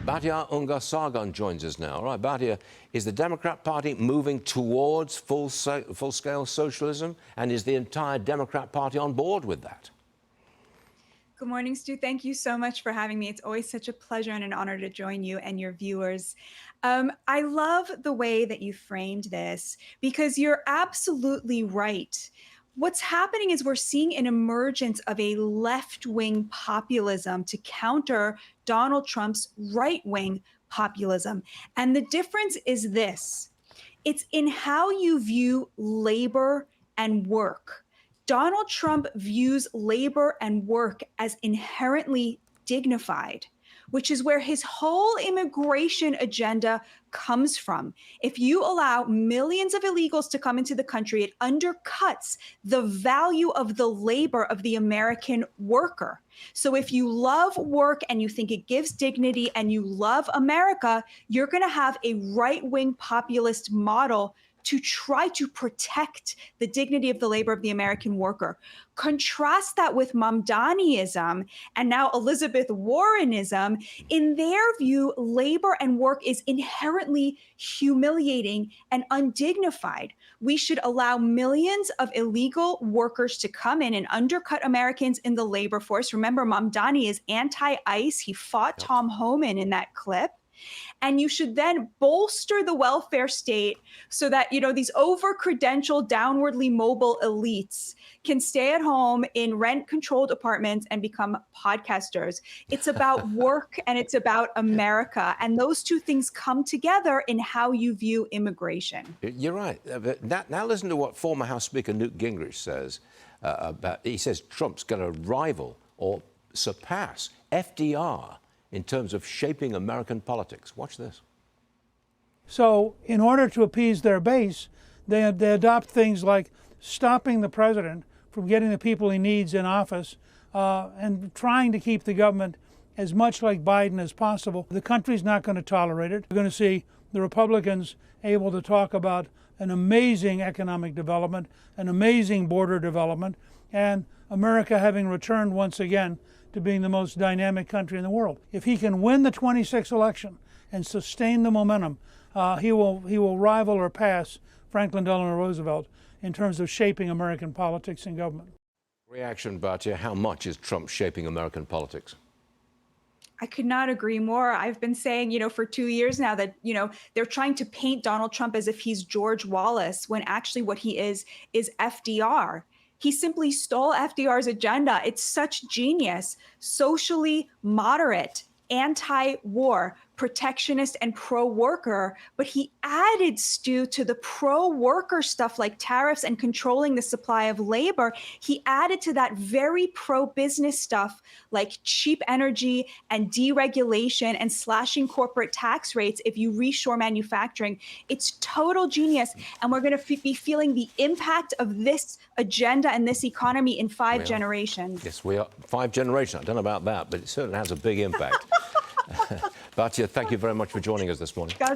Batya Ungar-Sargon joins us now. All right, Batya, is the Democrat Party moving towards full-scale socialism? And is the entire Democrat Party on board with that? Good morning, Stu. Thank you so much for having me. It's always such a pleasure and an honor to join you and your viewers. I love the way that you framed this because you're absolutely right. What's happening is we're seeing an emergence of a left-wing populism to counter Donald Trump's right-wing populism. And the difference is this: it's in how you view labor and work. Donald Trump views labor and work as inherently dignified, which is where his whole immigration agenda comes from. If you allow millions of illegals to come into the country, it undercuts the value of the labor of the American worker. So if you love work and you think it gives dignity and you love America, you're going to have a right-wing populist model to try to protect the dignity of the labor of the American worker. Contrast that with Mamdaniism and now Elizabeth Warrenism. In their view, labor and work is inherently humiliating and undignified. We should allow millions of illegal workers to come in and undercut Americans in the labor force. Remember, Mamdani is anti-ICE. He fought Tom Homan in that clip. And you should then bolster the welfare state so that, these over-credentialed, downwardly mobile elites can stay at home in rent-controlled apartments and become podcasters. It's about work and it's about America. And those two things come together in how you view immigration. You're right. Now listen to what former House Speaker Newt Gingrich says. He says Trump's going to rival or surpass FDR in terms of shaping American politics. Watch this. So in order to appease their base, they adopt things like stopping the president from getting the people he needs in office and trying to keep the government as much like Biden as possible. The country's not going to tolerate it. We're going to see the Republicans able to talk about an amazing economic development, an amazing border development, and America having returned once again to being the most dynamic country in the world. If he can win the 26th election and sustain the momentum, he will rival or pass Franklin Delano Roosevelt in terms of shaping American politics and government. Reaction, Batya, how much is Trump shaping American politics? I could not agree more. I've been saying, for 2 years now that, they're trying to paint Donald Trump as if he's George Wallace, when actually what he is FDR. He simply stole FDR's agenda. It's such genius. Socially moderate, anti-war, protectionist, and pro-worker. But he added, Stu, to the pro-worker stuff like tariffs and controlling the supply of labor. He added to that very pro-business stuff like cheap energy and deregulation and slashing corporate tax rates if you reshore manufacturing. It's total genius. And we're going to be feeling the impact of this agenda and this economy in 5 generations. Yes, we are. 5 generations. I don't know about that, but it certainly has a big impact. Batya, thank you very much for joining us this morning.